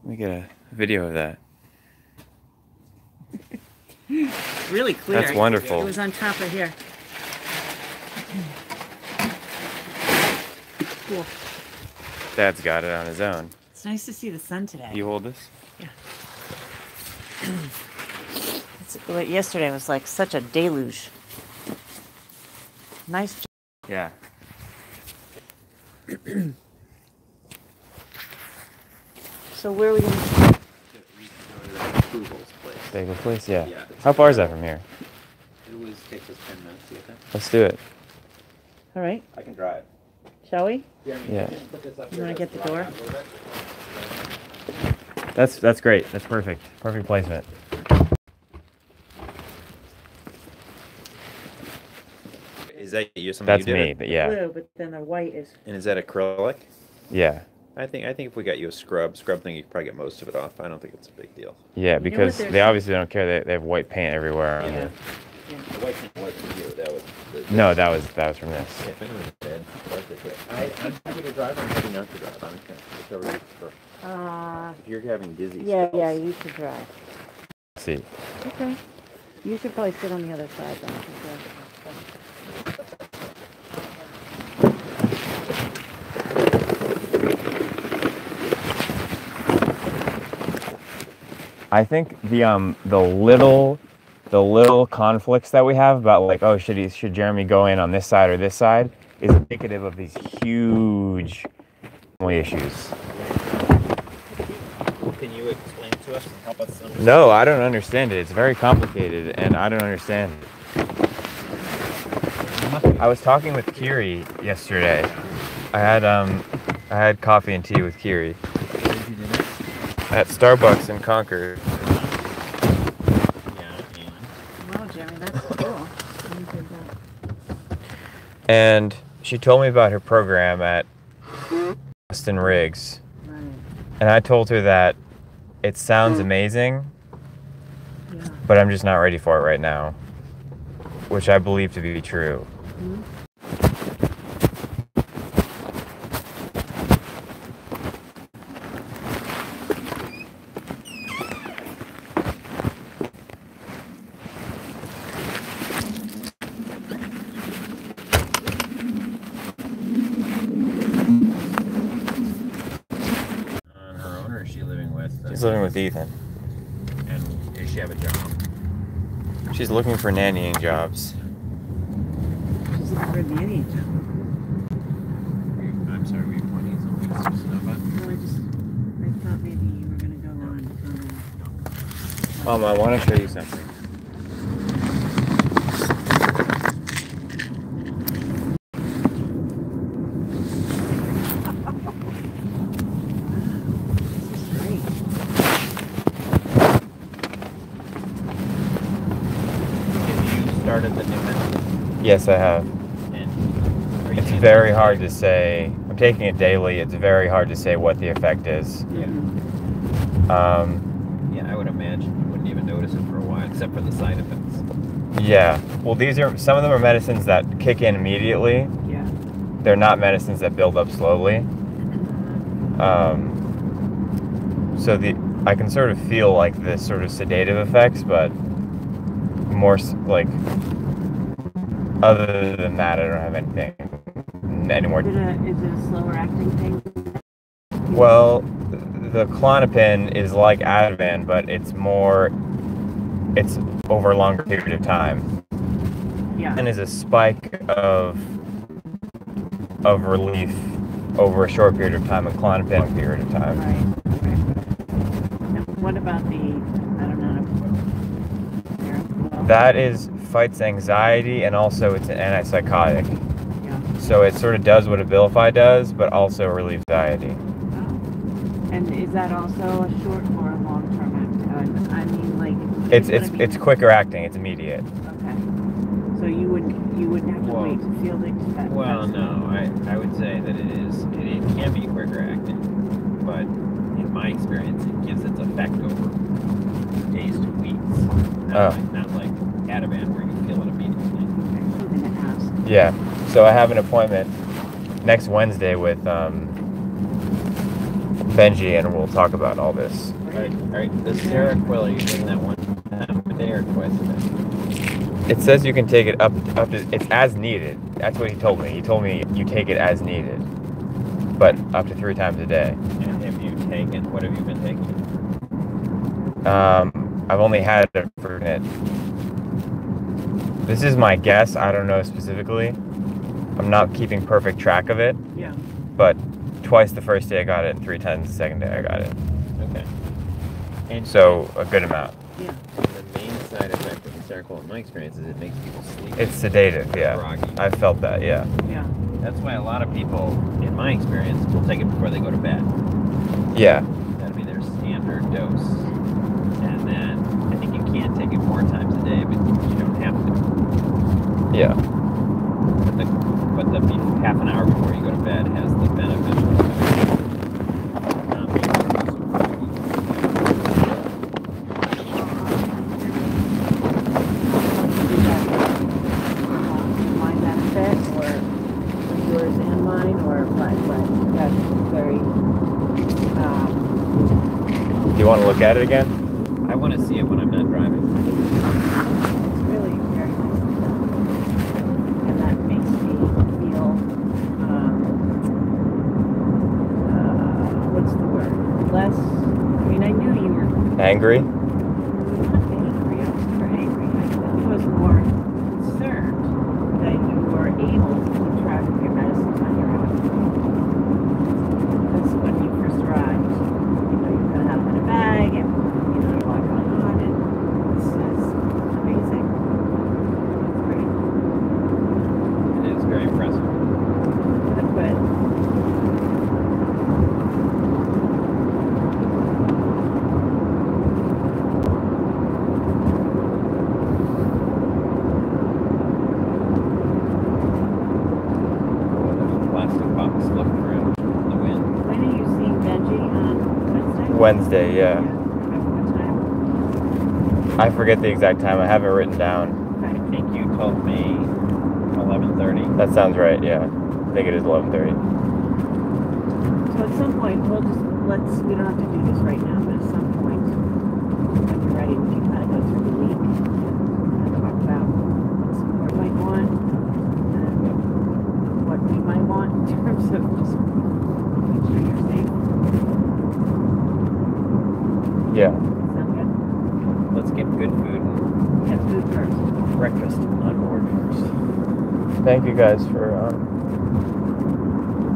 Let me get a video of that. Really clear. That's wonderful. It was on top of here. Cool. Dad's got it on his own. It's nice to see the sun today. You hold this? Yeah. Yesterday was like such a deluge. Nice. Yeah. So where are we going to... Bagel place? Yeah. How far is that from here? It always takes us 10 minutes to get there. Let's do it. All right. I can drive. Shall we? Yeah. You want to get the door? That's great. That's perfect. Perfect placement. Is that you? That's me, but yeah. Blue, but then the white is... And is that acrylic? Yeah. I think if we got you a scrub thing, you could probably get most of it off. I don't think it's a big deal. Yeah, because they obviously don't care. They have white paint everywhere. Yeah. The white paint wasn't from you. That was. No, that was from this. Yeah, if anyone's dead, I'm happy to drive. I'm happy not to drive. I don't care. Whichever you prefer. If you're having dizzy. Yeah, you should drive. Let's see. Okay. You should probably sit on the other side then. I think the little conflicts that we have about like, oh, should Jeremy go in on this side or this side is indicative of these huge issues. Can you explain to us and help us understand? No, I don't understand it. It's very complicated, and I don't understand it. I was talking with Kiri yesterday. I had coffee and tea with Kiri at Starbucks in Concord. Wow, Jeremy, that's cool. And she told me about her program at Austin Riggs. Right. And I told her that it sounds amazing, but I'm just not ready for it right now, which I believe to be true. Mm-hmm. She's living with Ethan. And does she have a job? She's looking for nannying jobs. She's looking for a nanny job. I'm sorry, were you pointing something to stuff up? No, I thought maybe you were going to go on. Mom, I want to show you something. Started the new method? Yes, I have. It's very hard to say. I'm taking it daily. It's very hard to say what the effect is. Yeah. Yeah, I would imagine you wouldn't even notice it for a while, except for the side effects. Yeah. Well, some of them are medicines that kick in immediately. Yeah. They're not medicines that build up slowly. So I can sort of feel like the sort of sedative effects, but more like other than that, I don't have anything anymore. Is it a slower acting thing? Well, the Klonopin is like Ativan, but it's over a longer period of time. Yeah. And is a spike of relief over a short period of time, and Klonopin a period of time. Right. And what about I don't know. That fights anxiety, and also it's an antipsychotic. Yeah. So it sort of does what Abilify does, but also relieves anxiety. Oh. And is that also a short or a long-term act? I mean, like... It's quicker acting. It's immediate. Okay. So you wouldn't have to wait to feel the effect? Well, no. I would say that it can be quicker acting, but in my experience, it gives its effect over days to weeks. Not like Ativan where you feel it immediately. Yeah. So I have an appointment next Wednesday with Benji and we'll talk about all this. Alright, the Seroquel, are you taking that one time a day or twice a day? It says you can take it up to, it's as needed. That's what he told me. He told me you take it as needed, but up to 3 times a day. And what have you been taking? I've only had it for a minute. This is my guess. I don't know specifically. I'm not keeping perfect track of it. Yeah. But twice the first day I got it, and 3 times the second day I got it. Okay. And so a good amount. Yeah. The main side effect of the Seroquel, in my experience, is it makes people sleep. It's sedative, yeah. Groggy. I've felt that, yeah. Yeah. That's why a lot of people, in my experience, will take it before they go to bed. Yeah. That'll be their standard dose. And then I think you can take it 4 times a day, but you don't have to. Yeah. But the half an hour before you go to bed has the benefit of not being my benefit, or yours and mine, or what? That's very. Do you want to look at it again? I want to see it when I'm not driving. It's really very nice, and that makes me feel. What's the word? Less. I mean, I knew you were. Angry? Not angry. I was never angry. I was more concerned that you were able to keep track of your medicines on your own. Because when you first arrived, you're going to have them in a bag, and you know, a lot going on, and this is amazing. It's great. It is very impressive. That's good. Wednesday, yeah. What time? I forget the exact time. I have it written down. I think you told me 11:30. That sounds right, yeah. I think it is 11:30. So at some point, we don't have to do this right now, but at some point, when you're ready, we can kind of go through the week and talk about what support might want and what we might want in terms of just making sure you're safe. Yeah. Sound good? Let's get good food. Yeah, food first. Breakfast on board first. Thank you guys for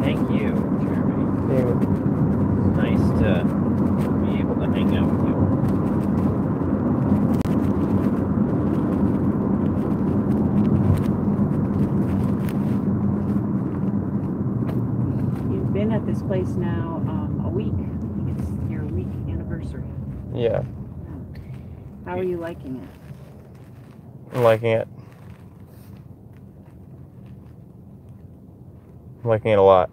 Thank you, Jeremy. being It's nice to be able to hang out with you. You've been at this place now a week. I think it's your week anniversary. Yeah. How are you liking it? I'm liking it. I'm liking it a lot.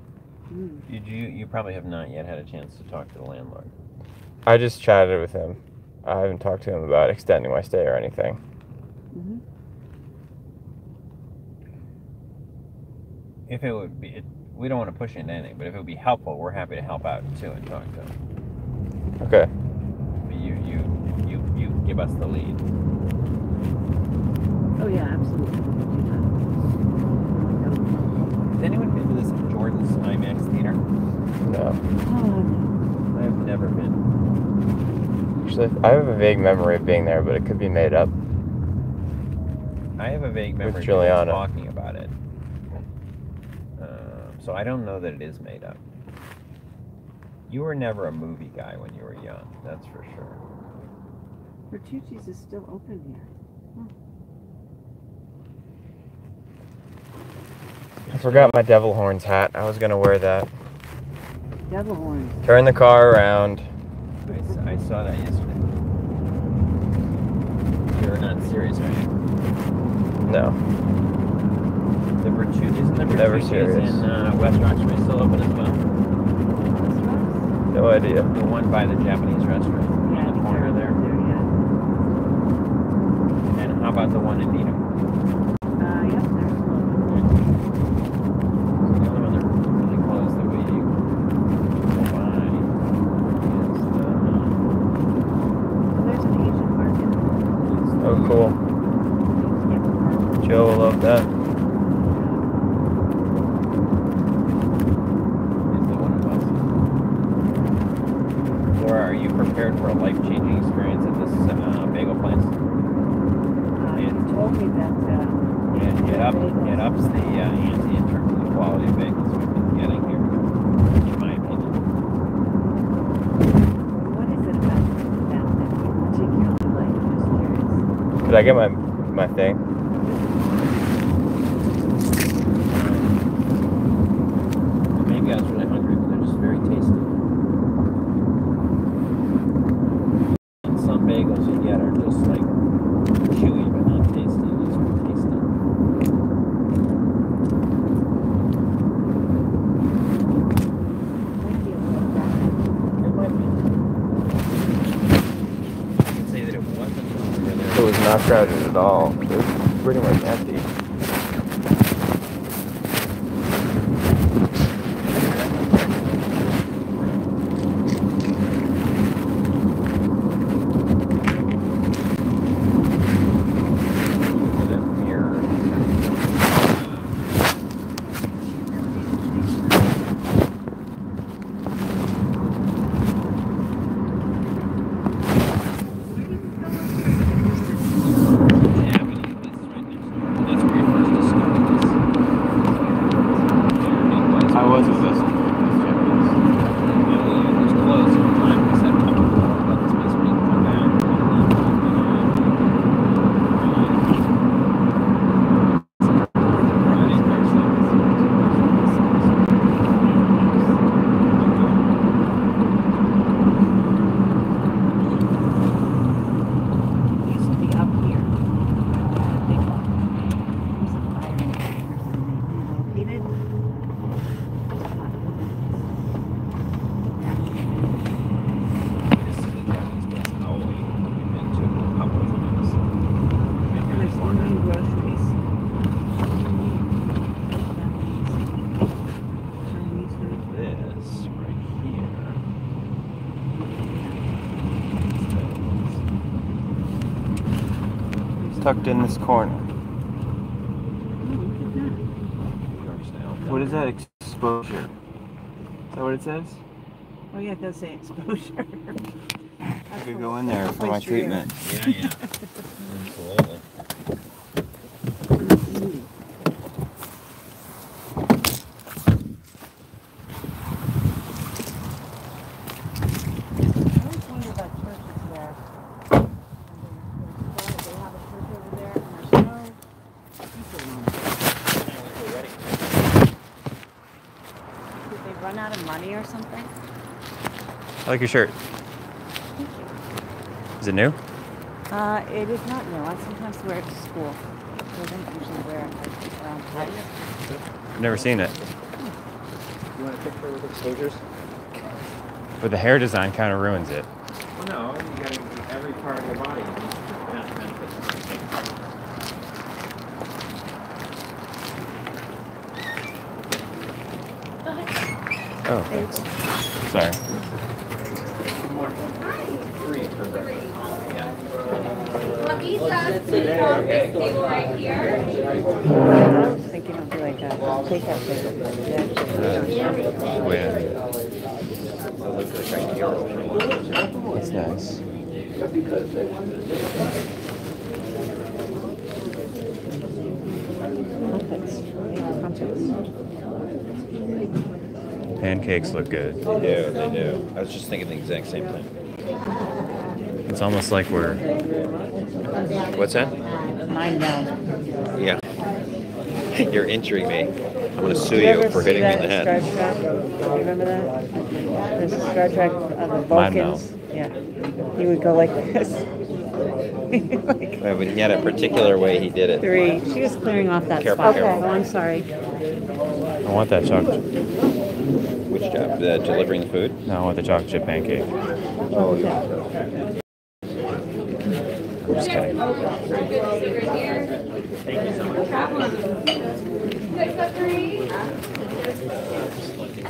Mm. You probably have not yet had a chance to talk to the landlord. I just chatted with him. I haven't talked to him about extending my stay or anything. Mm-hmm. If it would be, we don't want to push into anything, but if it would be helpful, we're happy to help out too and talk to him. Okay. But you give us the lead. Oh yeah, absolutely. Has anyone been to this Jordan's IMAX theater? No. Oh, I've never been. Actually, I have a vague memory of being there, but it could be made up. I have a vague memory of people Juliana. talking about it. So I don't know that it is made up. You were never a movie guy when you were young, that's for sure. Bertucci's is still open here. I forgot my devil horns hat. I was gonna wear that. Devil horns. Turn the car around. I saw that yesterday. You're not serious, are you? No. The Bertucci's and the Never Bertucci's serious. in West Roxbury still open as well. No idea. The one by the Japanese restaurant Yeah, on the corner there. Yeah. And how about the one in Needham? Yep, there's one. So the only one that really close that we go by. cool. Joe will love that. Laura, are you prepared for a life-changing experience at this bagel place? You told me that. It ups the ante in terms of the quality of bagels we've been getting here, in my opinion. What is it about that you particularly like? I'm just curious. Could I get my thing? Maybe I was really hungry, but they're just very tasty. And some bagels you get are just like chewy but not tasty. These are tasty. It might be. I can say that it wasn't really. It was not crowded at all. It was pretty much empty. Tucked in this corner. What is that? Exposure. Is that what it says? Oh yeah, it does say exposure. I could go in there for my treatment. Yeah. Absolutely. Run out of money or something? I like your shirt. Thank you. Is it new? It is not new. I sometimes wear it to school. I don't usually wear it around place. I've never seen it. You want a picture with exposures? But the hair design kind of ruins it. Well, no, you got to every part of your body needs to benefit from something. Oh, thanks. Sorry. Three for breakfast. Yeah. Table right here. I was thinking of like a takeout table. That's nice. Pancakes look good. They do. I was just thinking the exact same thing. It's almost like we're... What's that? Mine now. Yeah. You're injuring me. I'm going to sue you for hitting me in the head. Star Trek? You remember that? There's a Star Trek of the Vulcans. Yeah. He would go like this. But he had a particular way he did it. Three. She was clearing off that Careful, spot. careful. Oh, I'm sorry. I want that chocolate. Which job? Delivering the food? No, I want the chocolate chip pancake. Oh, yeah. I'm just kidding. Thank you so much.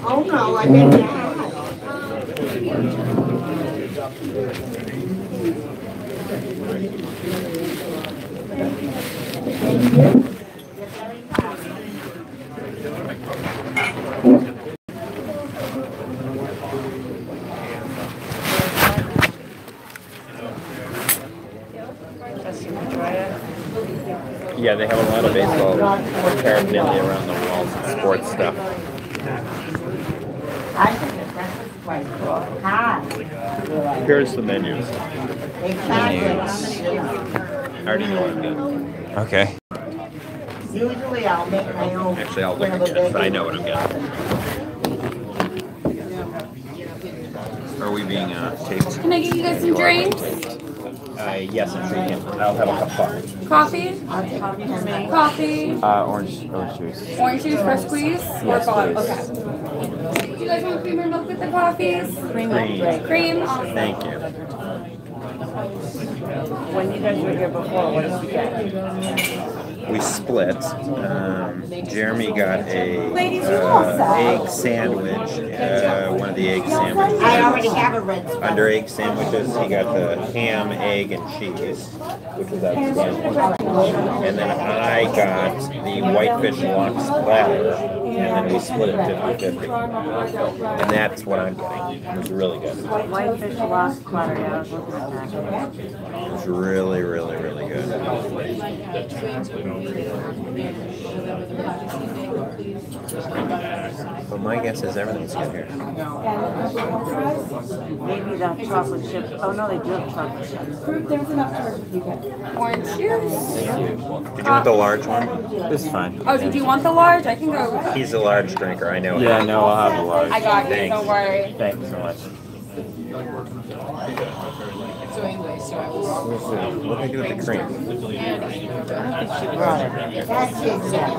Oh no, I didn't. Yeah, they have a lot of baseball paraphernalia around the walls and sports stuff. I think that's quite cool. Hi. Here's the menus. Exactly. I already know what I'm getting. Okay. Usually I'll make my own. Actually, I'll look again, but I know what I'm getting. Are we being taped? Can I get you guys some drinks? Yes, I'm sure you can. I'll have a cup of coffee. Coffee? Coffee? Orange juice. Orange juice, fresh squeeze? Yes, Or bottle? please. Okay. Do you guys want cream or milk with the coffees? Cream. Cream? Awesome. Thank you. When you guys were here before, what did you get? We split. Jeremy got a egg sandwich, one of the egg sandwiches. I already have a red spot. Under egg sandwiches, he got the ham, egg, and cheese, which was outstanding. And then I got the whitefish lox platter, and then we split it 50-50. And that's what I'm getting. It was really good. Whitefish lost platter. Yeah, I was looking at that. It was really, really, really good. But my guess is everything's good here. Maybe that chocolate chip. Oh no, they do have chocolate chips. Orange juice? Did you want the large one? This is fine. Oh, did you want the large? I can go. He's a large drinker, I know. Yeah, no, I'll have the large. I got you, Thanks. don't worry. Thank you so much. What do they do with the cream? I don't think she brought it. That's it, yeah.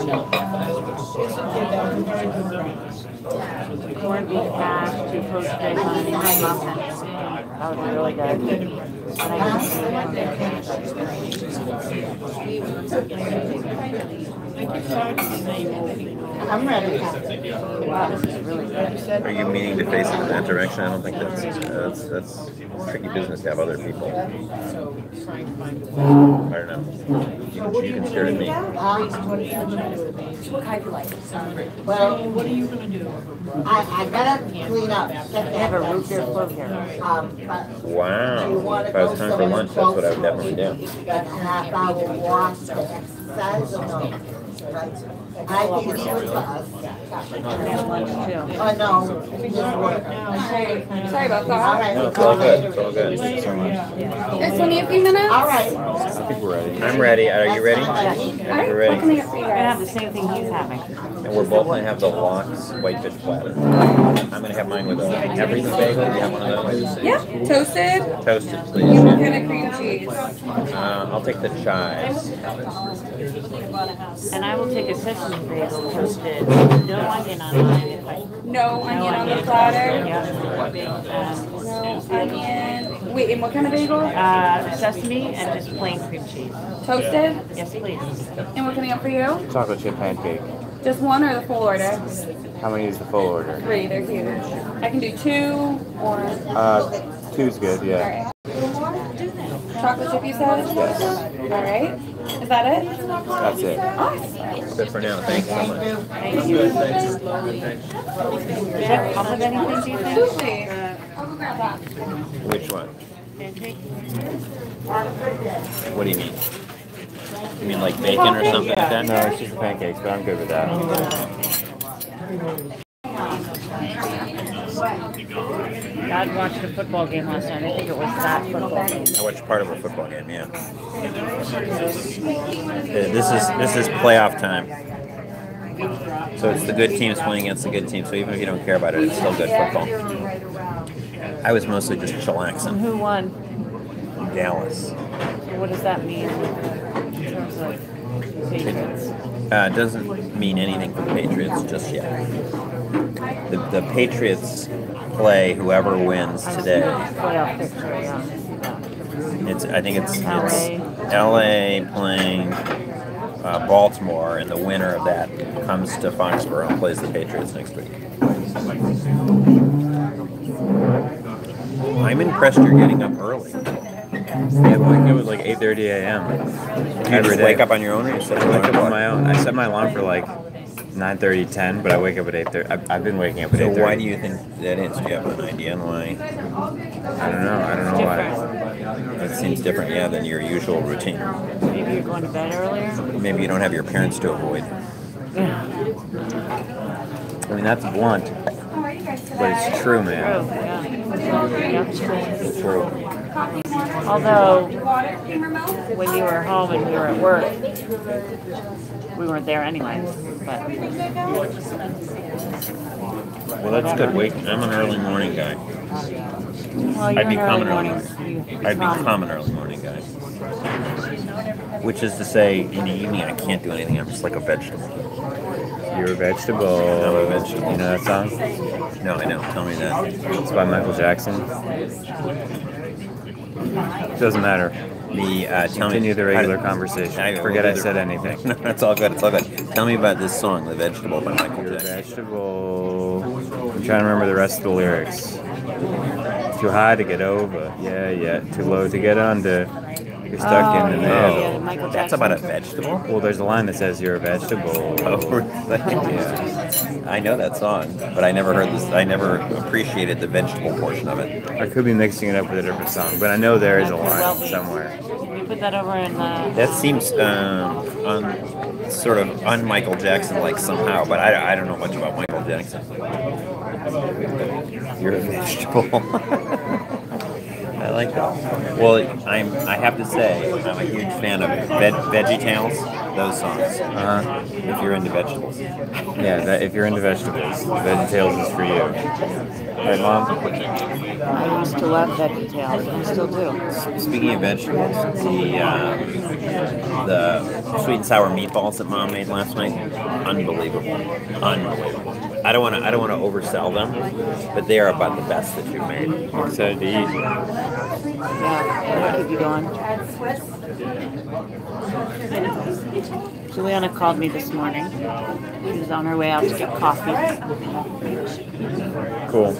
Corned beef hash, 2 poached eggs on an English muffin. That was really good. And I I'm ready. wow, this is really good. Are you meaning to face it in that direction? I don't think that's tricky business to have other people. I don't know. You can steer to me. What kind you like? Well, what are you gonna do? I gotta clean up. They have a root beer float here. But Wow. If I was hungry for lunch, that's what I would definitely do. and half hour walk to exercise or no? Right. I think it's good for us. And they have lunch too. Oh, no, just work. Sorry about All that. right. No, it's all good. It's all good. Thank you so much. You guys want me a few minutes? All right. I think we're ready. I'm ready. Are you ready? Alright, We're what can I ready. get for you We're gonna have guys? the same thing he's having. And we're both going to have the lox whitefish platter. I'm going to have mine with everything bagel. You have one of those? Yeah, toasted. Toasted, And please. what kind of cream cheese? I'll take the chives. And I will take a sesame bagel toasted. No onion on mine. If I, No onion on the platter. yeah. No onion. Wait, and what kind of bagel? Sesame and just plain cream cheese. Toasted. Yes, please. And what can I get for you? Chocolate chip pancake. Just one or the full order? How many is the full order? 3, they're huge. I can do 2 or. 2's good, yeah. Alright. Chocolate chip, you said? Yes. Alright. Is that it? That's it. Awesome. Good for now. Thanks so much. Thank you. Does that come with anything, do you think? Sushi. I'll go grab that. Which one? Pancake? What do you mean? You mean like bacon or something like that? No, it's just the pancakes, but I'm good with that. Dad watched a football game last night. I think it was that football game. I watched part of a football game, yeah. This is playoff time. So it's the good teams playing against the good teams. So even if you don't care about it, it's still good football. I was mostly just chillaxing. Who won? Dallas. So what does that mean in terms of Patriots? Doesn't mean anything for the Patriots just yet. The Patriots play whoever wins today. Playoff picture, yeah. I think it's LA playing Baltimore, and the winner of that comes to Foxborough and plays the Patriots next week. I'm impressed you're getting up early. Yeah, but it was like 8:30 a.m. You every just day. wake up on your own, or you set I your wake alarm up on clock? my own. I set my alarm for like 9:30, 10, but I wake up at 8:30. I've been waking up at So 8:30. why do you think that is? Do you have an idea on why? I don't know. I don't know why. It seems different, yeah, than your usual routine. Maybe you're going to bed earlier? Maybe you don't have your parents to avoid. Yeah. I mean, that's blunt, but it's true, man. True, yeah. Yep. It's true. Although, when you were home and we were at work, we weren't there anyway. But Well, that's good. I'm an early morning guy. well, you're I'd an early become an early morning. I'd become an early morning guy. Which is to say, in the evening I can't do anything. I'm just like a vegetable. You're a vegetable. I'm a vegetable. You know that song? No, I know. Tell me that. It's by Michael Jackson. Doesn't matter. me Continue the regular conversation. Forget I said anything. No, that's all good. It's all good. Tell me about this song, "The Vegetable" by Michael You're a Jackson. vegetable. I'm trying to remember the rest of the lyrics. Too high to get over. Yeah, yeah. Too low to get under. You're stuck in the middle. Yeah, Michael That's Jackson. about a vegetable. Well, there's a line that says you're a vegetable. Oh, really? Yeah. I know that song, but I never heard this. I never appreciated the vegetable portion of it. I could be mixing it up with a different song, but I know there is a line somewhere. Can you put that over in the... That seems sort of un-Michael Jackson-like somehow, but I don't know much about Michael Jackson. You're a vegetable. I like that. Well, I have to say, I'm a huge fan of Veggie Tales, those songs. If you're into vegetables. Yeah, if you're into vegetables, VeggieTales is for you. Right, Mom? I used to love VeggieTales. I still do. Speaking of vegetables, the sweet and sour meatballs that Mom made last night, unbelievable. I don't want to oversell them, but they are about the best that you've made. I'm excited to eat. Yeah, I'll keep you going. Juliana called me this morning. She was on her way out to get coffee. Cool.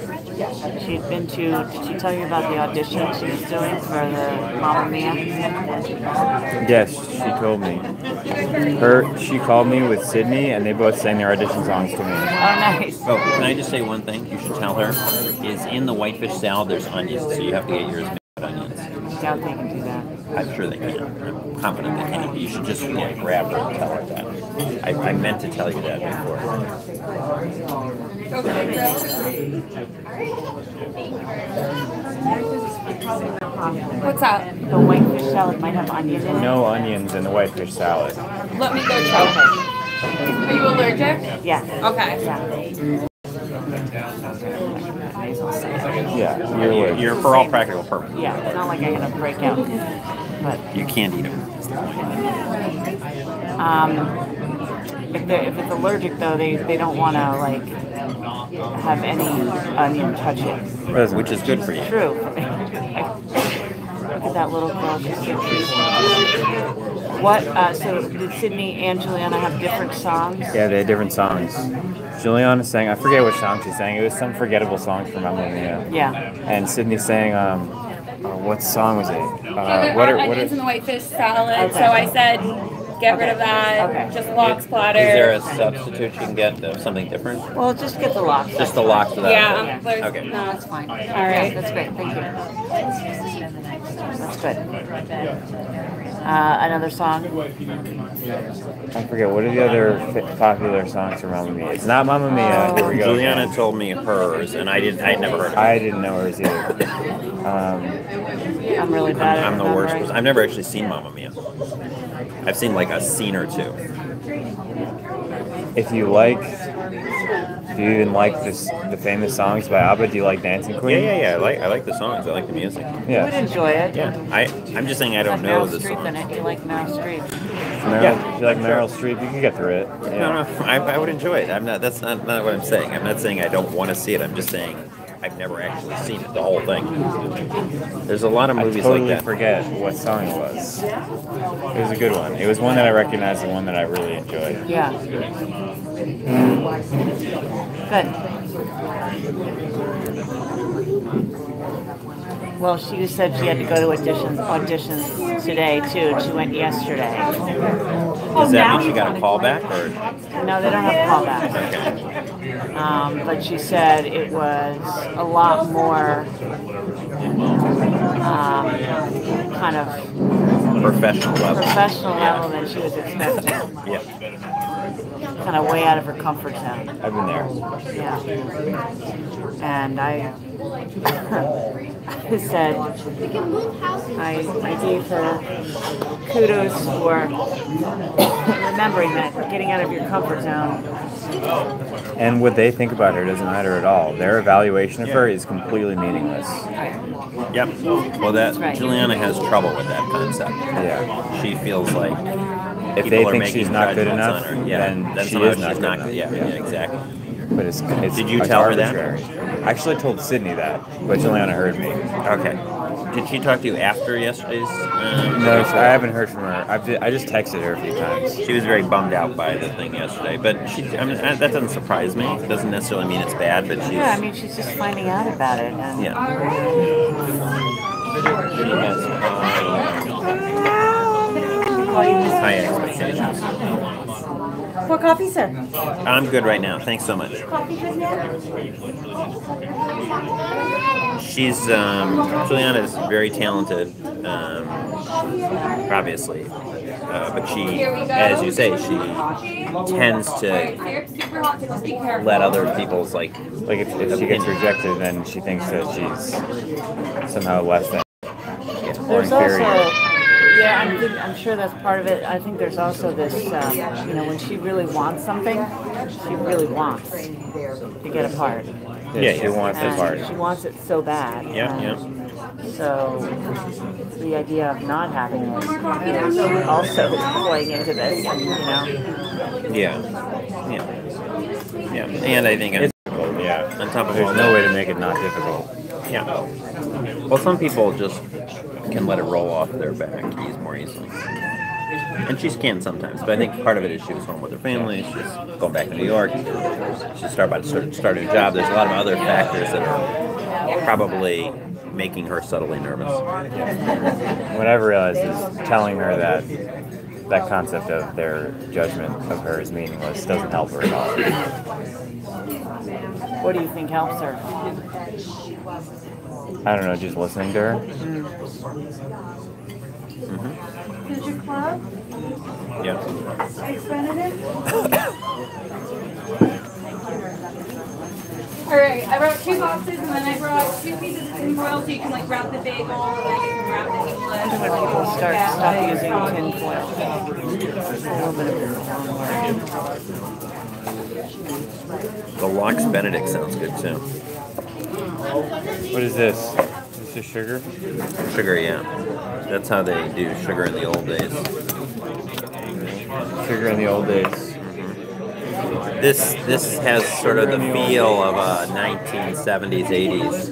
She'd been to, did she tell you about the audition she was doing for the Mamma Mia? Yes, she told me. She called me with Sydney, and they both sang their audition songs to me. Oh, nice. Oh, can I just say one thing you should tell her? Is in the whitefish salad there's onions, so you have to get yours made with onions. I doubt they can do that. I'm sure they can. I'm confident they can. You should just grab her and tell her that. I meant to tell you that before. What's up? The whitefish salad might have onions in it. No onions in the whitefish salad. Let me go check. Are you allergic? Yeah. Okay. Yeah, you're You're for all practical purposes. Yeah, it's not like I'm gonna break out. But You can't eat them. if it's allergic though, they don't want to like have any onion touch it. Which is good for you. True. Look at that little girl. What? So did Sydney and Juliana have different songs? Yeah, they had different songs. Juliana sang, I forget which song she sang. It was some forgettable song from Mamma Mia. Yeah. And Sydney sang, what song was it? What are onions in the whitefish salad? Okay. So I said, get rid of that. Okay. Just lox platter. Is there a substitute you can get of something different? Well, just get the lox. Just the lox of that. Yeah. Okay. No, That's fine. all right. That's great. Thank you. That's good. Another song. I forget, what are the other popular songs from Mamma Mia? It's not Mamma Mia. Here we go. Juliana told me hers, and I'd never heard of it. I didn't know hers either. I'm really bad at I'm the worst. remembering. I've never actually seen Mamma Mia. I've seen like a scene or two. If you even like the famous songs by ABBA, do you like Dancing Queen? Yeah. I like the songs. I like the music. You would Yeah. enjoy it. Yeah. I'm just saying I don't know Meryl the Streep in songs. it. You like Meryl Streep. If you like Meryl Streep, you can get through it. No, I would enjoy it. That's not what I'm saying. I'm not saying I don't want to see it. I'm just saying I've never actually seen it, the whole thing. There's a lot of I movies totally like that. forget what song it was. It was a good one. It was one that I recognized and one that I really enjoyed. Yeah. Good. Well, she said she had to go to auditions today too, and she went yesterday. Does that mean she got a call back or? No, they don't have callbacks. Okay. But she said it was a lot more kind of Professional level than she was expecting. Yeah. Kind of way out of her comfort zone. I've been there. Yeah. And I said, I gave her kudos for remembering that getting out of your comfort zone. And what they think about her doesn't matter at all. Their evaluation of her is completely meaningless. Yep. Well, That's right. Juliana has trouble with that concept. Yeah. She feels like If people they are think making she's not good judgments enough, on her. Yeah. then she somehow is not she's good not. enough. Yeah, exactly. But it's Did you it's tell her that? arbitrary. I actually told Sydney that, but Juliana heard me. Okay. Did she talk to you after yesterday's? No, I haven't heard from her. I just texted her a few times. She was very bummed out by the thing yesterday, but that doesn't surprise me. It doesn't necessarily mean it's bad, but she's... Yeah, I mean, she's just finding out about it. And Yeah. She has high expectations. For coffee, sir. I'm good right now. Thanks so much. She's Juliana's very talented, obviously, but she, as you say, she tends to let other people's Like if she gets rejected, then she thinks that she's somehow less than or there's also, inferior. I'm sure that's part of it. I think there's also this, when she really wants something, she really wants to get a part. Yeah, she wants the And part. she wants it so bad. Yeah. So the idea of not having it is also playing into this, Yeah. And I think It's difficult, yeah. on top of all There's that, no way to make it not difficult. yeah. Well, some people just can let it roll off their back more easily. And she can sometimes, but I think part of it is she was home with her family, she's going back to New York, she's about to start a new job. There's a lot of other factors that are probably making her subtly nervous. What I've realized is telling her that concept of their judgment of her is meaningless doesn't help her at all. What do you think helps her? I don't know, just listening to her. Did you club? Yeah. Eggs Benedict? Alright, I brought 2 boxes and then I brought 2 pieces of tin foil so you can wrap the bagel and then you can wrap the English. When people stop using tin foil. A little bit of The Lox Benedict sounds good too. What is this? Is this sugar? Sugar, yeah. That's how they do sugar in the old days. Sugar in the old days. This has sort of the feel of a 1970s, 80s.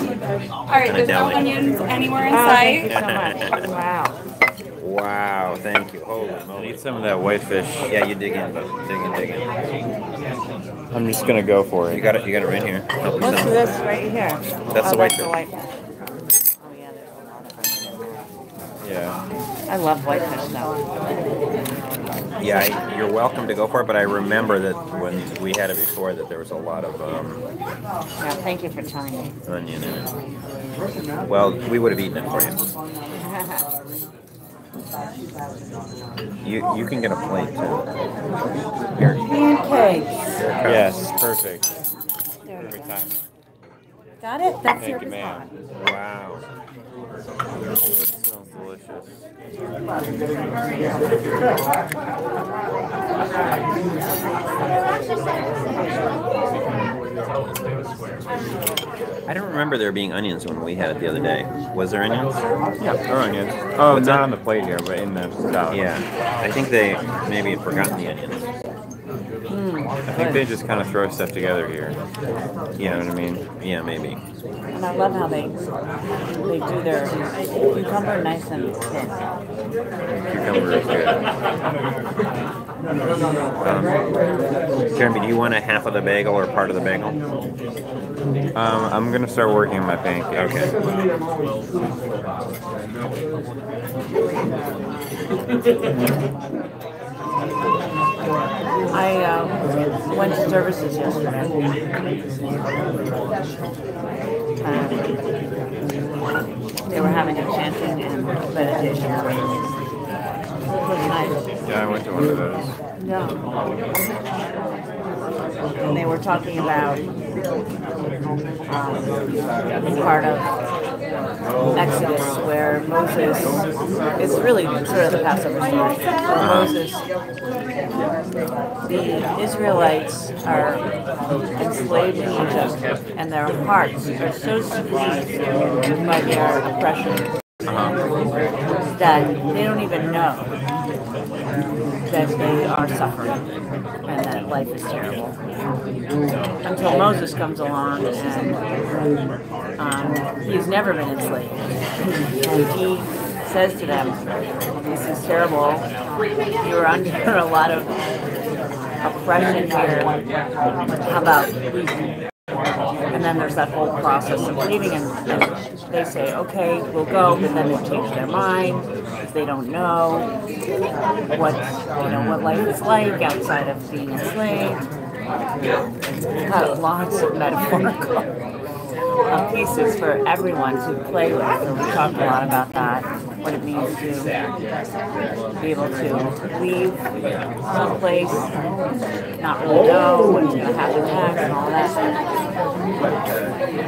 Alright, there's no deli. onions anywhere in Thank you sight. so much. Wow. Wow, thank you. Holy I moly. need some of that whitefish. Yeah, you dig in, but dig in. I'm just gonna go for it. You got it right here. Help What's yourself. this right here? That's the whitefish. Oh, yeah, there's a lot of it. Yeah. I love whitefish though. Yeah, you're welcome to go for it, but I remember that when we had it before that there was a lot of Yeah, thank you for telling me. onion in it. Well, we would have eaten it for you. You can get a plate too. Here. Pancakes. Yes, perfect. Every time. Got it? That's your Thank you, ma'am. Wow. Smells delicious. I don't remember there being onions when we had it the other day. Was there onions? Yeah, there are onions. Oh, What's not that? on the plate here, but in the salad. Yeah. I think they maybe had forgotten the onions. I think they just kind of throw stuff together here. You know what I mean? Yeah, maybe. And I love how they do their cucumber nice and thin. Cucumber is good. Jeremy, do you want a half of the bagel or part of the bagel? I'm gonna start working on my pancakes. Okay. I went to services yesterday. They were having a chanting and meditation. It was nice. Yeah, I went to one of those. No. And they were talking about part of Exodus where Moses, it's really sort of the Passover story, where Moses, the Israelites are enslaved in Egypt and their hearts are so squeezed by their oppression that they don't even know that they are suffering and that life is terrible. Until Moses comes along and he's never been enslaved. And he says to them, this is terrible. You're under a lot of oppression here. How about leaving? And then there's that whole process of leaving, and they say, okay, we'll go, but then they change their mind because they don't know what life is like outside of being enslaved. Got lots of metaphorical pieces for everyone to play with, and we talked a lot about that, what it means to be able to leave some place, not really know what's going to happen next and all that.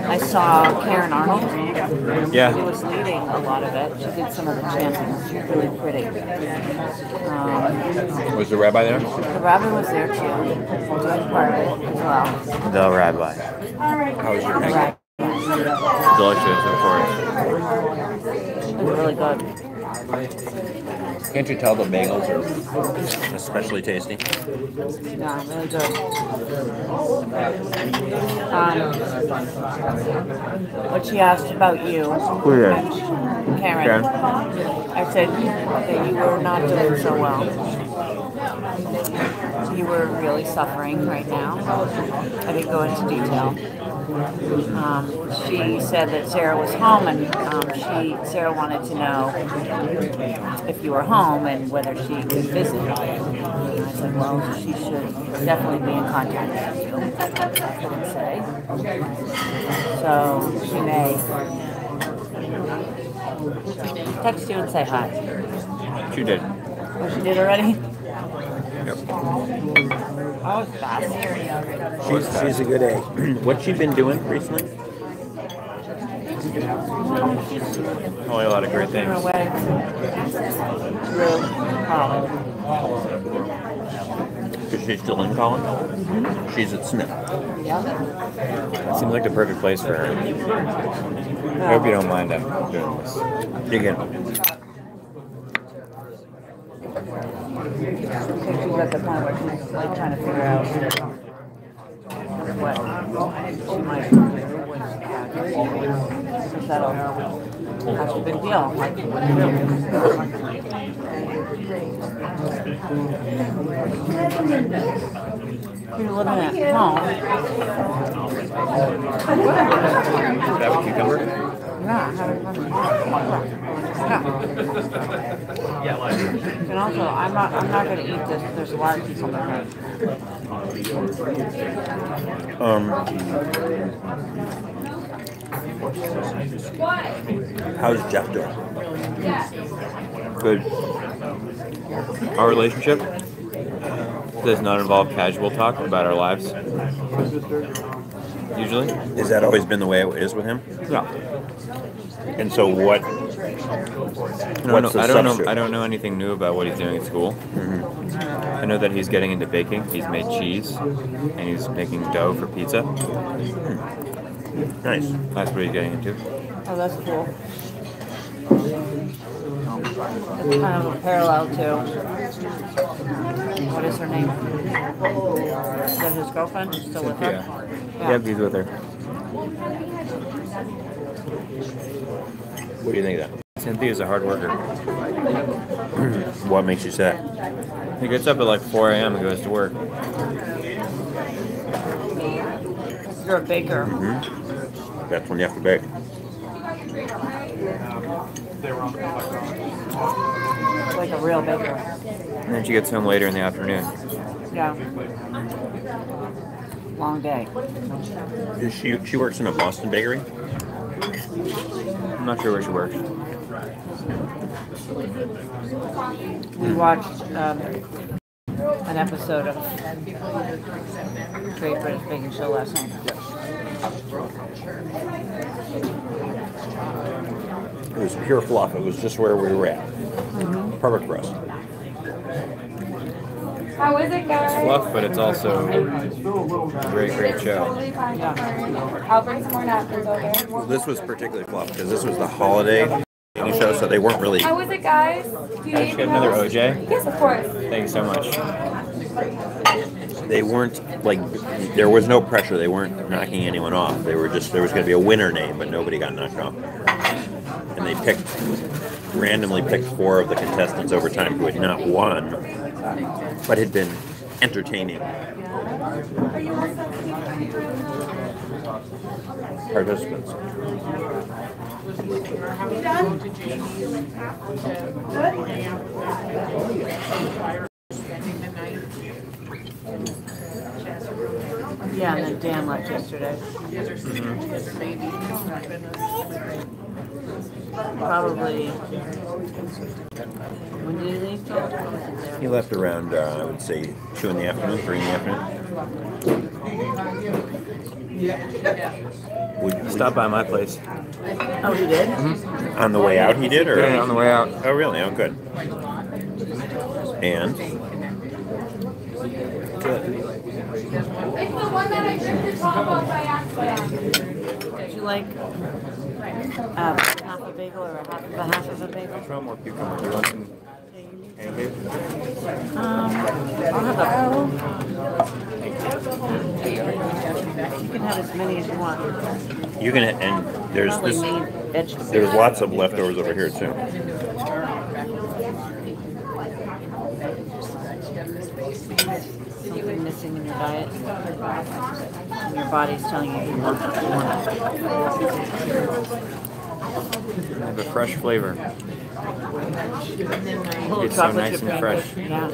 I saw Karen Arnold. Yeah. She was leading a lot of it. She did some of the chanting. She was really pretty. Was the rabbi there? The rabbi was there too, doing part of it as well. The rabbi. How was your Right. pancake? Delicious, of course. It was really good. Can't you tell the bagels are especially tasty? Yeah, really good. What she asked about you, Karen. I said that you were not doing so well. You were really suffering right now. I didn't go into detail. She said that Sarah was home, and Sarah wanted to know if you were home and whether she could visit. And I said, well, she should definitely be in contact with you. I couldn't say. So she may text you and say hi. She did. Oh, she did already? Yep. Oh, it's fast. She's a good egg. What's she been doing recently? Only a lot of great things. Away. Is she still in college? Mm-hmm. She's at Smith. Yeah. Seems like the perfect place for her. I hope you don't mind I'm doing this. Dig in. She's at the point where she's like trying to figure out what she might do. Because that's a big deal. Like, what do you do? You're living at home. Have a cucumber? Yeah, having fun. Yeah. And also, I'm not going to eat this. There's a lot of people that How's Jeff doing? Good. Our relationship does not involve casual talk about our lives. Usually. Has that always been the way it is with him? Yeah. And so what? I don't know anything new about what he's doing at school. Mm-hmm. I know that he's getting into baking. He's made cheese, and he's making dough for pizza. Nice. That's what he's getting into. Oh, that's cool. It's kind of a parallel to, what is her name? Is that his girlfriend? He's still with her? Yeah. Yep, he's with her. What do you think of that? It's Cynthia's a hard worker. What makes you say? He gets up at like 4 a.m. and goes to work. You're a baker. That's when you have to bake. Like a real baker. And then she gets home later in the afternoon. Yeah. Long day. She works in a Boston bakery? I'm not sure where she works. We watched an episode of Great British Baking Show last night. It was pure fluff. It was just where we were at. Perfect for us. How is it, guys? Fluff, but it's also a great, great show. Totally fine. I'll bring some more napkins over. Well, this was particularly fluff because this was the holiday baking show, so they weren't really. How is it, guys? Do you Can I need just get another OJ? Yes, of course. Thank you so much. They weren't like. There was no pressure. They weren't knocking anyone off. They were just. There was going to be a winner name, but nobody got knocked off. And they randomly picked 4 of the contestants over time who had not won, but had been entertaining participants. Yeah, and then Dan left yesterday. Probably. When did he leave? He left around, I would say, 2 in the afternoon, 3 in the afternoon. Would Stop by my place. Oh, he did? on the way out he did, or? Yeah, on the way out. Oh, really? Oh, good. And? It's the one that I tripped the top off by accident. Would you like half a bagel or half of a bagel? Throw more cucumber. You want some pancakes? I'll have you can have as many as you want. You can, and there's Probably this. need vegetables. There's lots of leftovers over here too. Something missing in your diet. And your body's telling you you want it. I have a fresh flavor. Little It's so chocolate nice chip and fresh. Yeah.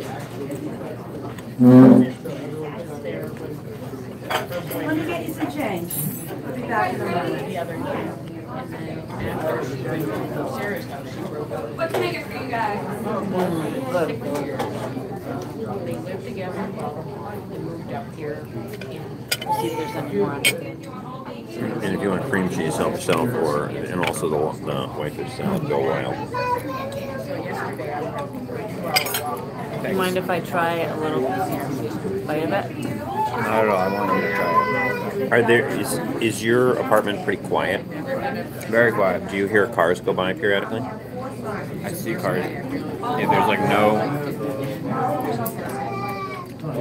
Let me get you some change. I'll be back in a moment. What can I get for you guys? Good. They lived together, they moved up here. See if there's any more on it. And if you want cream cheese, help yourself, or and also the white fish salad, go wild. Do you mind if I try a little bite of it? Not at all. I want you to try Are there is your apartment pretty quiet? it. Very quiet. Do you hear cars go by periodically? I see cars. Yeah, there's like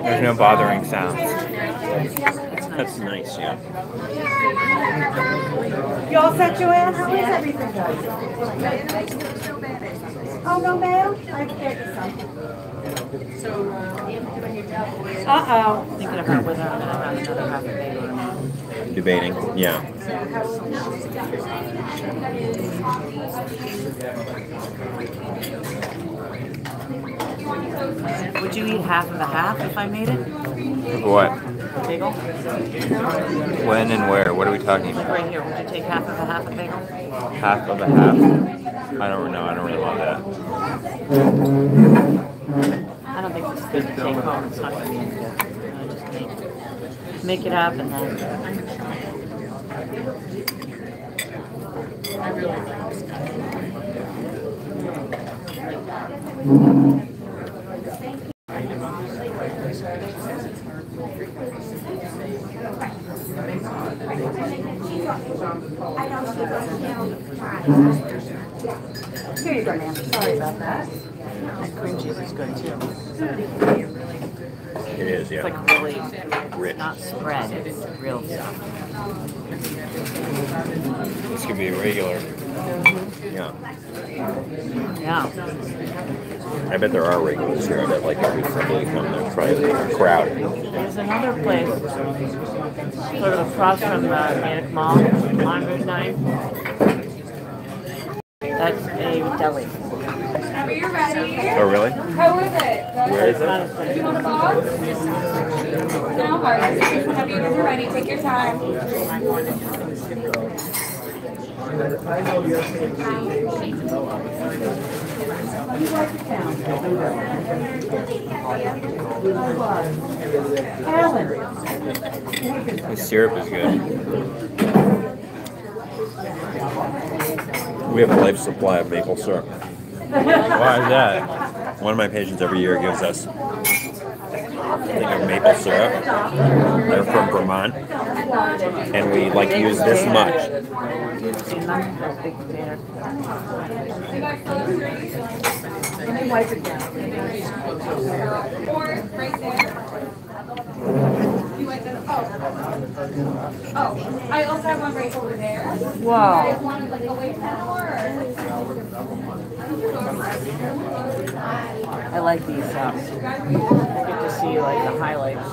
there's no bothering sounds. That's nice, yeah. You all set, Joanne? How is everything going? Oh, no mail? I can get you some. Uh-oh. Thinking about whether I'm going to have another half a bagel or not. Debating, yeah. Would you eat half of a half if I made it? What? Bagel? When and where? What are we talking Like about? right here. Would you take half of a bagel? Half of a half? I don't know. I don't really want that. I don't think this is good to take home. It's not going to be any good. Just make it up and then. Here you go, ma'am. Sorry about that. And cream cheese is good too. It is, yeah. It's like really Rich. not spread. It's real stuff. This could be a regular. Yeah. Yeah. I bet there are regulars here that like every Sunday come and try the crowd. There's another place sort of across from the Manic Mall on Route 9. That's a deli. Whenever you're ready. Oh, really? How was it? Where is it? Do you want a box? No worries. Just whenever you guys are ready, take your time. The syrup is good. We have a life supply of maple syrup. Why is that? One of my patients every year gives us a thing of maple syrup. They're from Vermont, and we like use this much. Or right there. You like this? Oh, I also have one right over there. Wow. You guys want like away from the door? I like these. I get to see like the highlights.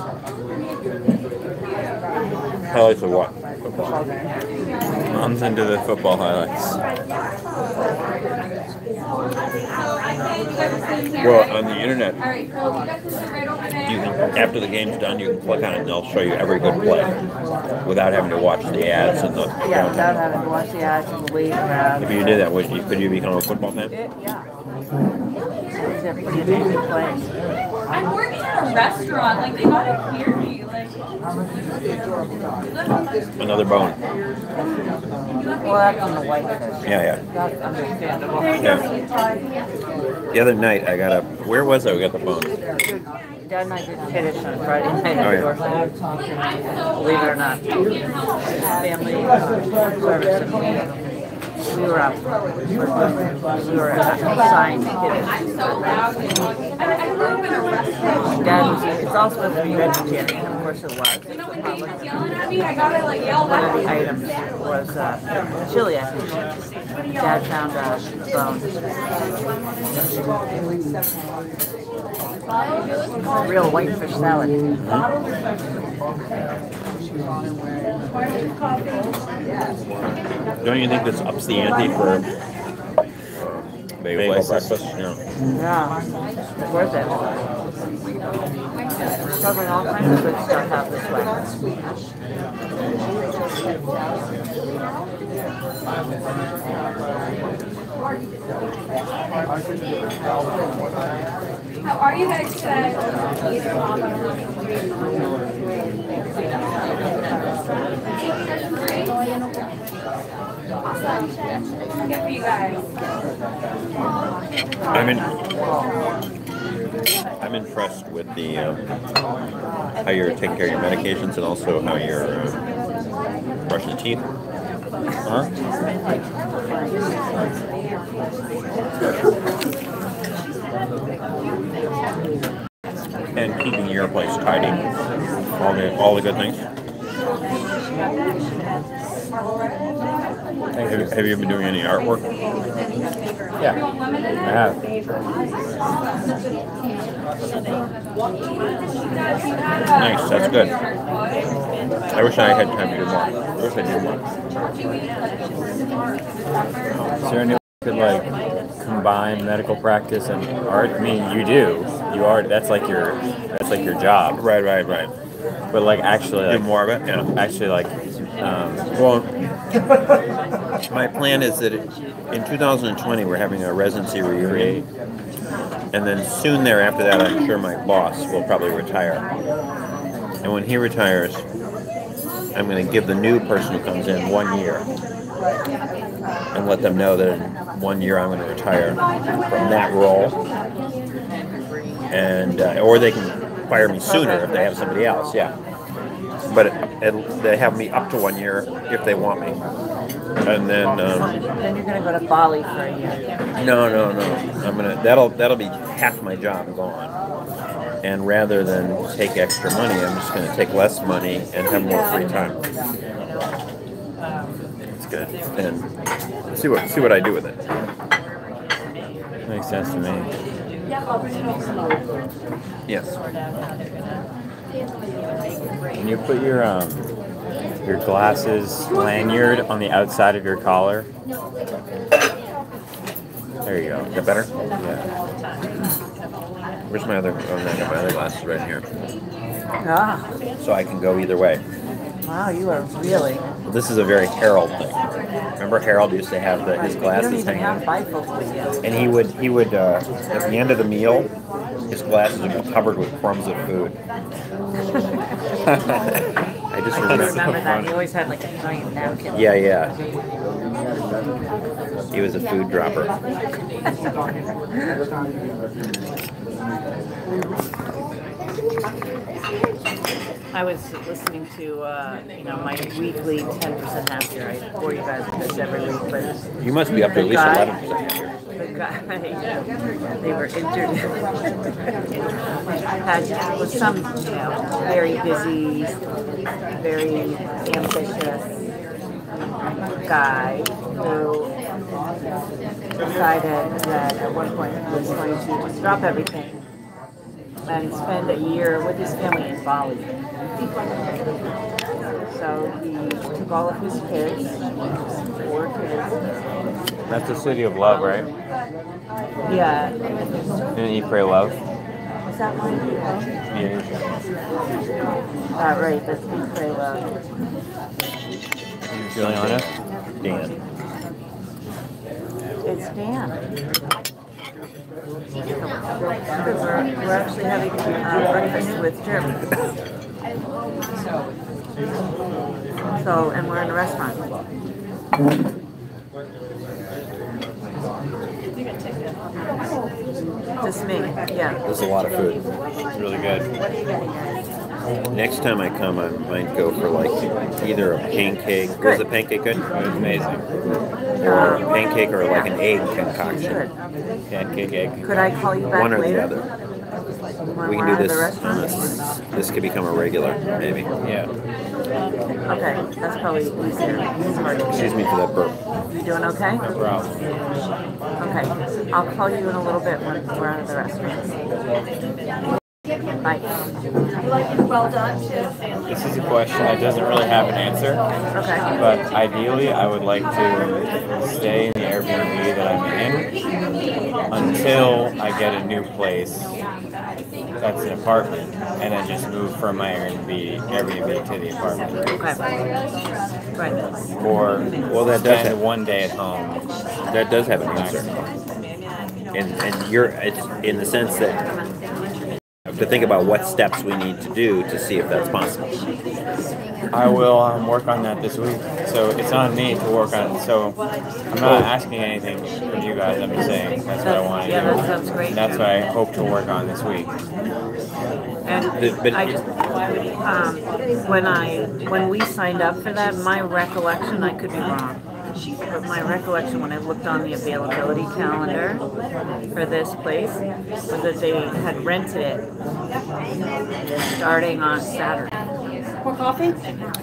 Highlights of what? Football game. Mom's into the football highlights. Well, on the internet, All right, girl, you guys can sit right over there. you can, after the game's done, you can click on it and they'll show you every good play without having to watch the ads and the Yeah, without having to watch the ads and wait around. If you did that, could you become a football fan? Yeah. They're pretty amazing plays. I'm working at a restaurant. Like, they gotta hear me. Like, Another bone. Well, that's in the whitefish. Yeah. That's understandable. Yeah. The other night, I got where was I? We got the phone. Dad and I did Kiddish on Friday night Oh, at yeah. Dorset. Believe it or not. Family service. And we were up. We were assigned Kiddish. I'm so loud. I grew up in a restaurant. Dad was, it's all supposed to be vegetarian, of course it was. You know, when they kept yelling at me, I gotta like yell One of back. the items was chili, I think. Dad found a bone. Real whitefish salad. Don't you think this ups the ante for bagel breakfast? Yeah. Yeah, it's worth it. Covering all kinds of good stuff out this way. How are you guys today? Awesome. Good for you guys. I'm impressed with the how you're taking care of your medications and also how you're brushing teeth. Huh? And keeping your place tidy. All the good things. Have you been doing any artwork? Yeah, I have. Nice, that's good. I wish I had time to do more. I wish I did more. Is there any way you could like combine medical practice and art? I mean, you do. You are. That's like your job. Right. But like actually, Do like more of it? Yeah. actually, like Well, my plan is that in 2020 we're having a residency reunion, and then soon thereafter that I'm sure my boss will probably retire. And when he retires, I'm going to give the new person who comes in 1 year and let them know that in 1 year I'm going to retire from that role, and or they can fire me sooner if they have somebody else. Yeah. But they have me up to 1 year if they want me, and then Then you're gonna go to Bali for a year. no. I'm gonna that'll be half my job gone. And rather than take extra money, I'm just going to take less money and have more free time. It's good. And see what I do with it. Makes sense to me. Yes. Can you put your glasses lanyard on the outside of your collar? There you go. Is that better? Yeah. Where's my other? Oh, no, I got my other glasses right here. Ah, So I can go either way. wow, you are really. Well, this is a very Harold thing. Remember Harold used to have his You don't glasses even hanging have out? bifocals yet. And he would at the end of the meal, his glasses would be covered with crumbs of food. I just I remember. remember that. He always had like a giant napkin. Yeah. He was a food dropper. I was listening to, my weekly 10% after. I bore you guys with this every week, but You must be up to at least The guy- 11% here. the guy, they were injured. was some, very busy, very ambitious guy who decided that at one point he was going to just drop everything and spend a year with his family in Bali. So he took all of his kids, 4 kids. That's the city of love, right? Yeah. Didn't Eat, Pray, Love? Was that one? Yeah. Right, that's Eat, Pray, Love. You feeling honest? Dan. It's Dan. We're actually having breakfast with Jim. So, and we're in a restaurant. Just me, yeah. There's a lot of food. It's really good. Next time I come, I might go for like either a pancake. Was the pancake good? It was amazing. Or a pancake or like an egg concoction. Good. Pancake, egg. Could I call you back One or later? the other. When We we're can do out of this. the restaurant? This could become a regular, maybe. Yeah. Okay, that's probably easier. It's hard to Excuse me for that burp. You doing okay? No problem. Okay. I'll call you in a little bit when we're out of the restaurant. Bye. Well done, too. This is a question that doesn't really have an answer, Okay. but ideally I would like to stay in the Airbnb that I'm in until I get a new place that's an apartment, and then just move from my Airbnb to the apartment. Okay. Right. Or Well, that does spend have, one day at home. that does have an answer. And you're it's in the sense that to think about what steps we need to do to see if that's possible. I will work on that this week. So it's on me to work on it. So I'm not asking anything from you guys. I'm just saying that's what I want to do. Yeah, that sounds great. And that's what I hope to work on this week. And But- I just, when we signed up for that, my recollection, I could be wrong, but my recollection when I looked on the availability calendar for this place was that they had rented it starting on Saturday. More coffee?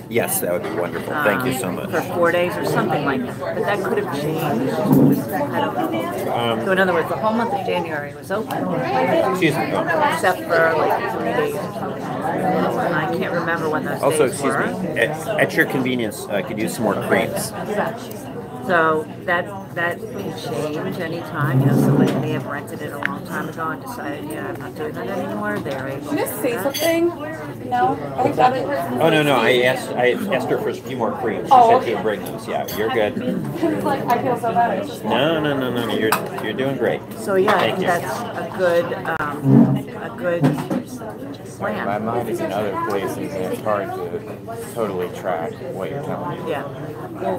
Yes, that would be wonderful. Thank you so much. For 4 days or something like that. But that could have changed. I don't know. So in other words, the whole month of January was open, Excuse me. except for like 3 days or something. And I can't remember when those Also, days excuse were. me. At your convenience, I could use some more creams. So that can change anytime. Somebody may have rented it a long time ago and decided, yeah, I'm not doing that anymore. They're able Can I to do say that. something? No? I got it. Oh no, I asked her for a few more creams. She Oh, said she'd bring those. Yeah, you're good. It's like, I feel so bad. It's just No, you're doing great. So yeah, I Thank think you. that's a good My plan. mind is in other places, and it's hard to totally track what you're telling me. Yeah. Well,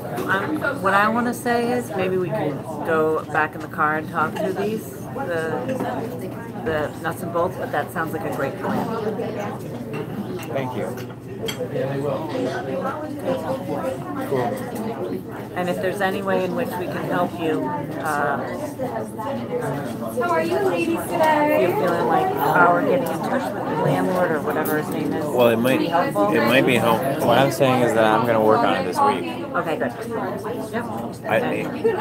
what I want to say is maybe we can go back in the car and talk through these, the nuts and bolts. But that sounds like a great plan. Thank you. And if there's any way in which we can help you, How are you ladies today? you're feeling like our getting in touch with the landlord or whatever his name is. Well, it might be helpful. be helpful. What I'm saying is that I'm going to work on it this week. Okay, good. Yep.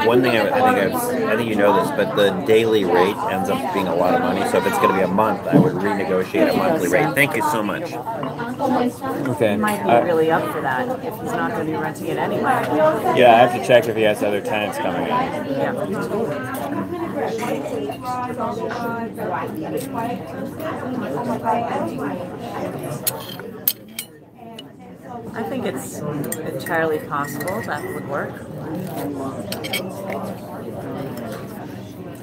One thing I think you know this, but the daily rate ends up being a lot of money. So if it's going to be a month, I would renegotiate a monthly rate. Thank you so much. Okay. He might be really up for that if he's not going to be renting it anyway. Yeah, I have to check if he has other tenants coming in. Yeah. I think it's entirely possible that would work.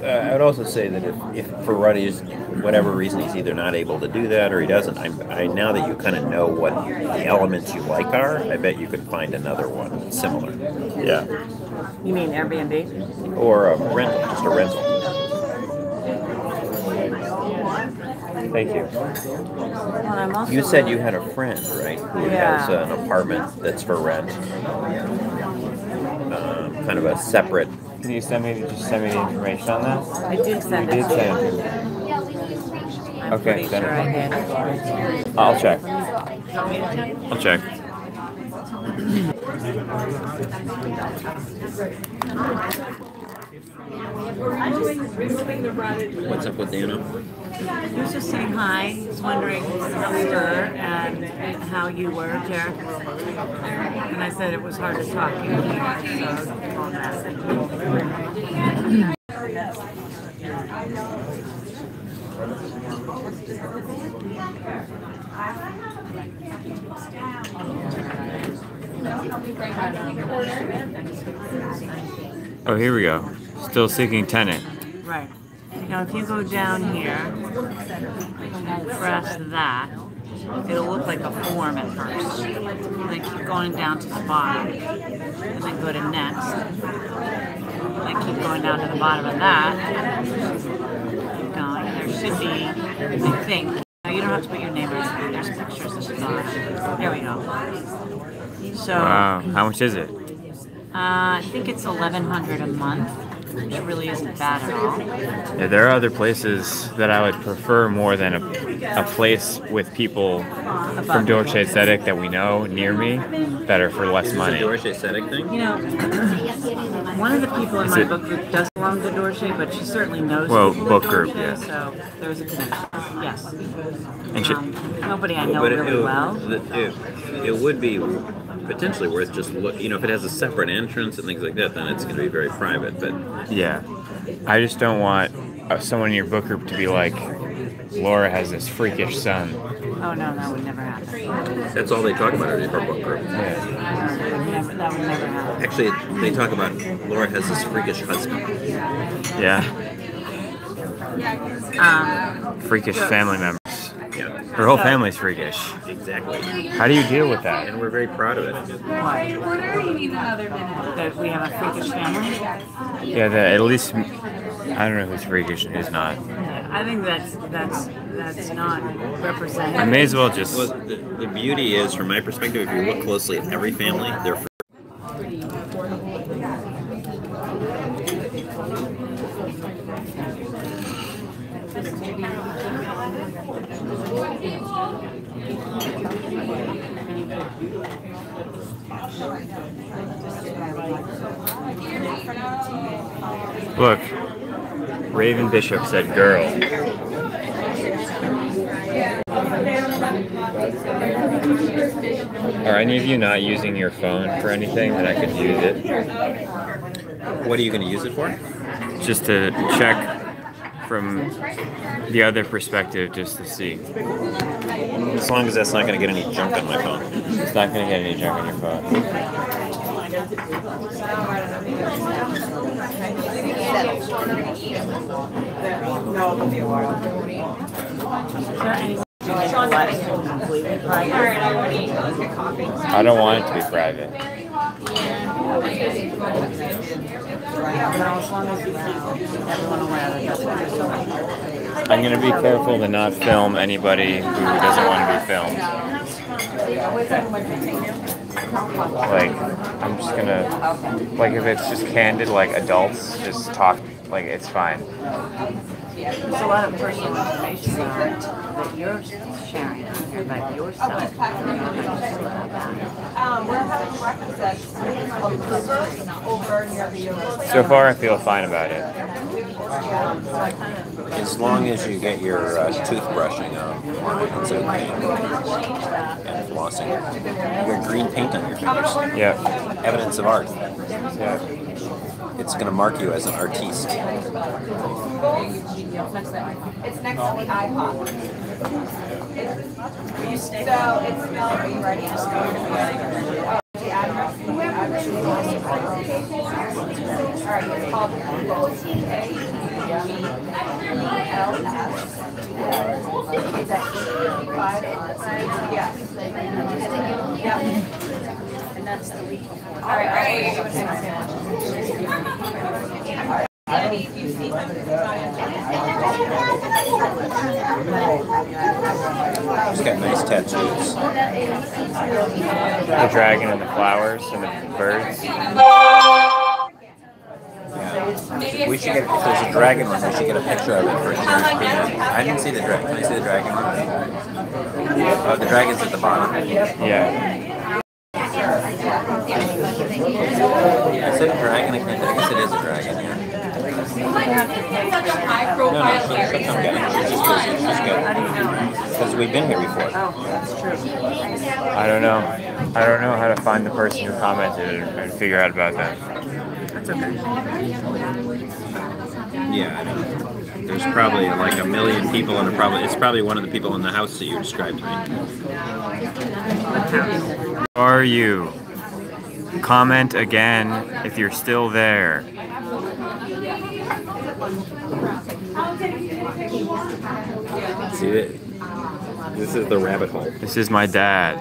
I would also say that if for Ruddy's whatever reason he's either not able to do that or he doesn't, I now that you kind of know what the elements you like are, I bet you could find another one that's similar. Yeah. You mean Airbnb? Or a rental, just a rental. Thank you. Well, I'm also You said you had a friend, right, who Yeah. has an apartment that's for rent, kind of a separate. Can you send me the information on that? I did send You it did to you. send it. I'm Okay, pretty send sure it. I did. I'll check. I'll check. What's up with Dana? He was just saying hi. He was wondering how we were and how you were, Jared. And I said it was hard to talk to you here, so all that. Oh, here we go. Still seeking tenant. Right. Now, if you go down here and press that, it'll look like a form at first. And then keep going down to the bottom. And then go to next. And then keep going down to the bottom of that. Keep going. There should be, I think. No, you don't have to put your name or anything. There's pictures at the bottom. There we go. So, Wow. How much is it? I think it's $1,100 a month, which really isn't bad at all. Yeah, there are other places that I would prefer more than a place with people from Dolce Aesthetic that we know near me that are for less money. Dorche aesthetic thing? You know, one of the people in Is my it- book group doesn't belong to Dorche, but she certainly knows Well, people book at group, Dorche, yeah. so there's a connection. Yes. And she, Nobody I know But really well. it would be potentially worth just look. You know, if it has a separate entrance and things like that, then it's going to be very private. But yeah. I just don't want someone in your book group to be like, Laura has this freakish son. Oh no, that would never happen. that's all they talk about in our book group. Yeah. That would never happen. Actually, they talk about Laura has this freakish husband. Yeah. Um, Freakish family members. Yeah, Her whole family's freakish. exactly. How do you deal with that? And we're very proud of it. what? Order, you need another minute. That we have a freakish family? Yeah, that at least, I don't know who's freakish and who's not. I think that's not representative. I may as well just, Well, the beauty is, from my perspective, if you look closely at every family, they're look, Raven Bishop said girl. Are any of you not using your phone for anything that I could use it? What are you going to use it for? Just to check from the other perspective, just to see. As long as that's not going to get any junk on my phone. It's not going to get any junk on your phone. Completely private. I don't want it to be private. Now, as long as you keep everyone aware that that's what you're doing. I'm gonna be careful to not film anybody who doesn't want to be filmed. Like, I'm just gonna, like, if it's just candid, like adults, just talk, like, it's fine. There's a lot of personal information that you're sharing about yourself. We're having breakfast over near the So far, I feel fine about it. As long as you get your toothbrushing it's okay. And flossing. You got green paint on your fingers. Yeah. Evidence of art. Yeah. It's going to mark you as an artiste. It's next to the IHOP. So it's spelled, are you ready? The address. Alright, it's called OTAGELS. It's at 8:55. Yeah. Yeah. And that's the week. Alright, He's got nice tattoos. The dragon and the flowers and the birds. Yeah. We should get, if there's a dragon one, we should get a picture of it for sure. I didn't see the dragon. Can I see the dragon one? Oh, the dragon's at the bottom. Yeah. I said a dragon, I guess it is a dragon, yeah. No, she'll come get it. She's just busy. She's good. Because we've been here before. I don't know. I don't know how to find the person who commented and figure out about them. That's okay. Yeah, I know. There's probably like a million people, and it's probably one of the people in the house that you described to me. Who are you? Comment again if you're still there. See it? This is the rabbit hole. This is my dad.